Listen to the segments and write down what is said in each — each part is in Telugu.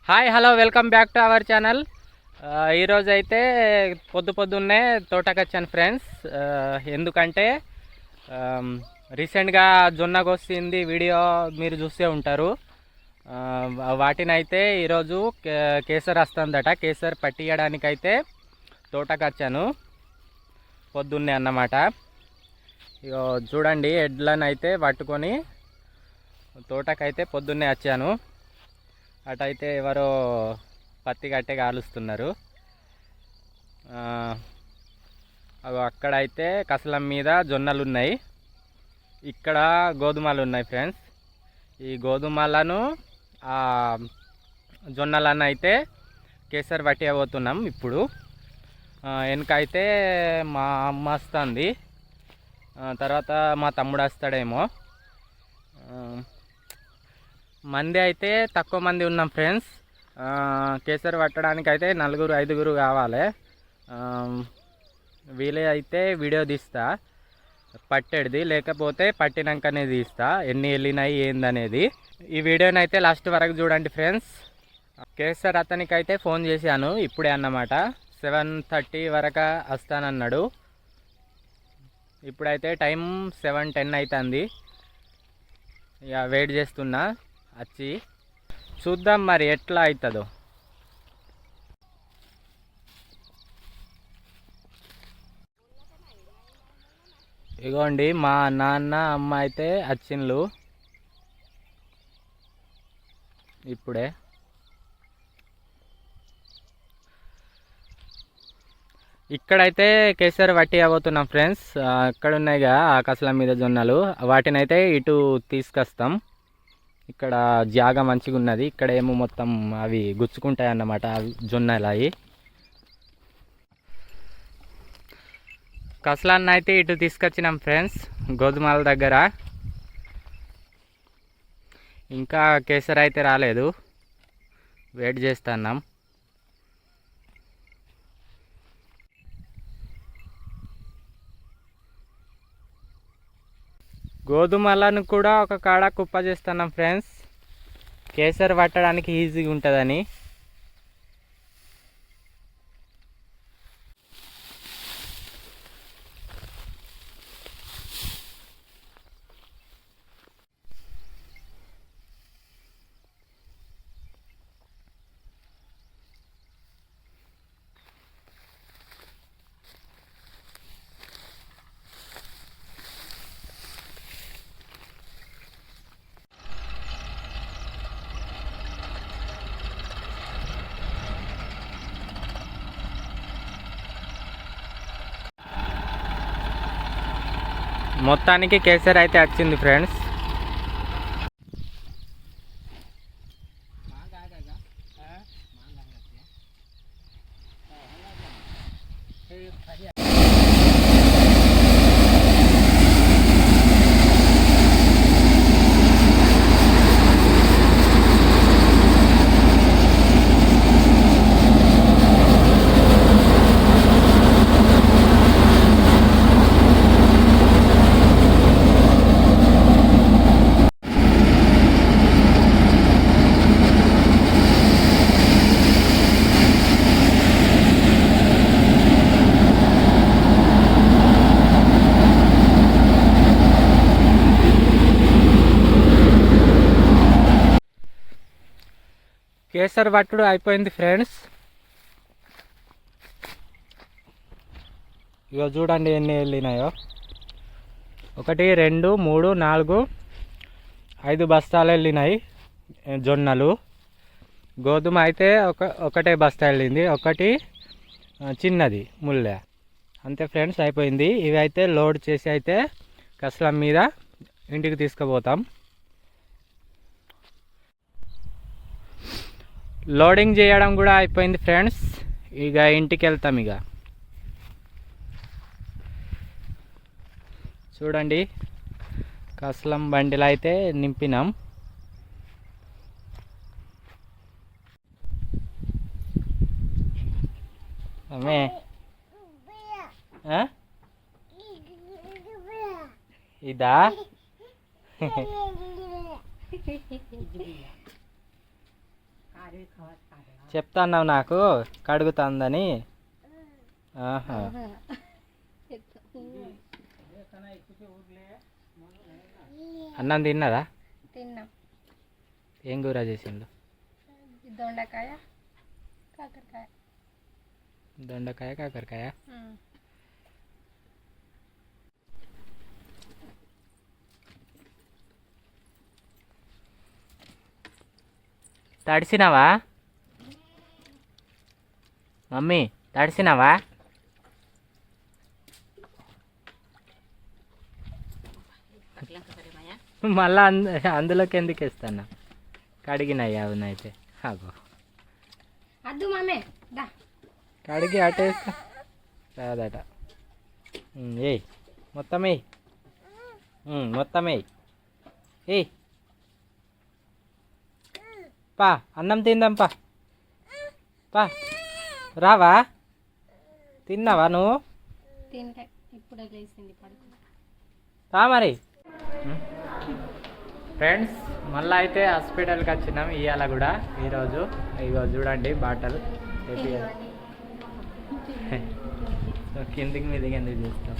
Hi hello welcome back to our channel. ఈరోజు అయితే పొద్దున్నే తోటకొచ్చాను ఫ్రెండ్స్. ఎందుకంటే రీసెంట్గా జొన్న కోసింది వీడియో మీరు చూసే ఉంటారు. వాటినైతే ఈరోజు కేసర్ వస్తుందట. కేసర్ పట్టియడానికైతే తోటకొచ్చాను పొద్దున్నే అన్నమాట. ఇగో చూడండి, ఎడ్లను అయితే పట్టుకొని తోటకైతే పొద్దున్నే వచ్చాను. అటైతే ఎవరో పత్తి కట్టే కాలుస్తున్నారు. అక్కడైతే కసలం మీద జొన్నలు ఉన్నాయి, ఇక్కడ గోధుమలు ఉన్నాయి ఫ్రెండ్స్. ఈ గోధుమలను జొన్నలను అయితే కేసర్ పట్టిపోతున్నాం ఇప్పుడు. వెనకైతే మా అమ్మ వస్తుంది, తర్వాత మా తమ్ముడు వస్తాడేమో. మంది అయితే తక్కువ మంది ఉన్నాం ఫ్రెండ్స్. కేసరి పట్టడానికి అయితే 4-5 కావాలి. వీలే అయితే వీడియో తీస్తా పట్టేది, లేకపోతే పట్టినాకనే తీస్తా ఎన్ని వెళ్ళినాయి ఏందనేది. ఈ వీడియోని అయితే లాస్ట్ వరకు చూడండి ఫ్రెండ్స్. కేసర్ అతనికి అయితే ఫోన్ చేశాను ఇప్పుడే అన్నమాట. 7:30 వరకు వస్తానన్నాడు. ఇప్పుడైతే టైం 7:10 అవుతుంది. ఇక వెయిట్ చేస్తున్నా, వచ్చి చూద్దాం మరి ఎట్లా అవుతుందో. ఇగోండి మా నాన్న అమ్మ అయితే వచ్చిండ్లు ఇప్పుడే. ఇక్కడైతే కేసరి వట్టి అవబోతున్నాం ఫ్రెండ్స్. అక్కడ ఉన్నాయిగా ఆకాశాల మీద జొన్నలు, వాటినైతే ఇటు తీసుకొస్తాం. ఇక్కడ జాగా మంచిగా ఉన్నది, ఇక్కడ ఏమో మొత్తం అవి గుచ్చుకుంటాయి అన్నమాట జొన్నలు. అవి కసలాన్ని అయితే ఇటు తీసుకొచ్చినాం ఫ్రెండ్స్ గోధుమల దగ్గర. ఇంకా కేసరి అయితే రాలేదు, వెయిట్ చేస్తున్నాం. గోధుమలను కూడా ఒక కాడ కుప్ప చేస్తున్నాం ఫ్రెండ్స్, కేసరి పట్టడానికి ఈజీగా ఉంటుందని. మొత్తానికి కేసరి అయితే వచ్చింది ఫ్రెండ్స్. కేసరి పట్టుడు అయిపోయింది ఫ్రెండ్స్. ఇక చూడండి ఎన్ని వెళ్ళినాయో. 1 2 3 4 5 బస్తాలు వెళ్ళినాయి జొన్నలు. గోధుమ అయితే ఒకటే బస్తా వెళ్ళింది, ఒకటి చిన్నది ముల్లె. అంతే ఫ్రెండ్స్, అయిపోయింది. ఇవి అయితే లోడ్ చేసి అయితే కసలం మీద ఇంటికి తీసుకుపోతాం. లోడింగ్ చేయడం కూడా అయిపోయింది ఫ్రెండ్స్. ఇక ఇంటికి వెళ్తాం. ఇక చూడండి, కసలం బండిలో అయితే నింపినాం. అమ్మే ఇదా చెప్తాన్నావు నాకు కడుగుతుందని. ఆహా, అన్నం తిన్నదా? తిన్నాం. ఏం కూర చేసిండు? దొండకాయ కాకరకాయ. దొండకాయ కాకరకాయ. తడిసినావా మమ్మీ? తడిసినావా? మళ్ళా అందులోకి ఎందుకు వేస్తాను? కడిగినాయి అవునైతే. అగో అద్దు మమ్మే దా. కడిగి అటేస్తా రాదట. ఏయ్ మొత్తం వేయి, మొత్తం వేయి. ఏయ్ పా, అన్నం తిందాం పా. పా రావా? తిన్నావా నువ్వు? తింటే ఇప్పుడే లేచింది పడుకో. రా మరి. ఫ్రెండ్స్ మళ్ళీ అయితే హాస్పిటల్కి వచ్చినాం ఇవాళ కూడా. ఈరోజు ఇగో చూడండి బాటలు కిందికి మీదికి ఎందుకు చేస్తాం?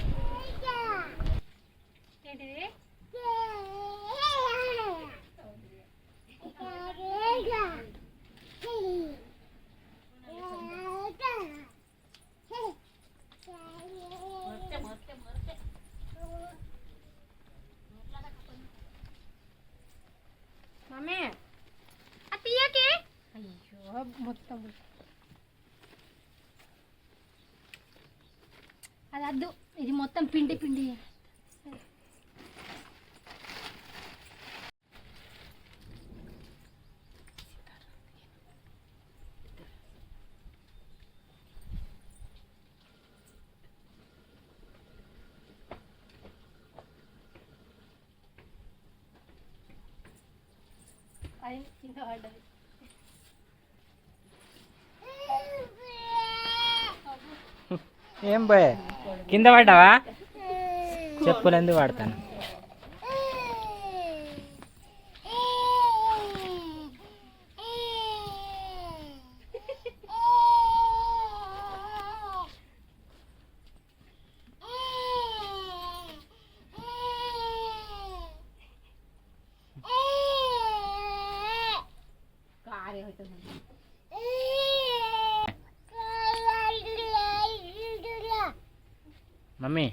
మమ్మే అయ్యో మొత్తం అది అద్దు, ఇది మొత్తం పిండి పిండి. అది కింద పడ్డది. ఏం పోయే కింద పడ్డావా? చెప్పులు ఎందుకు వాడతాను? మమ్మీ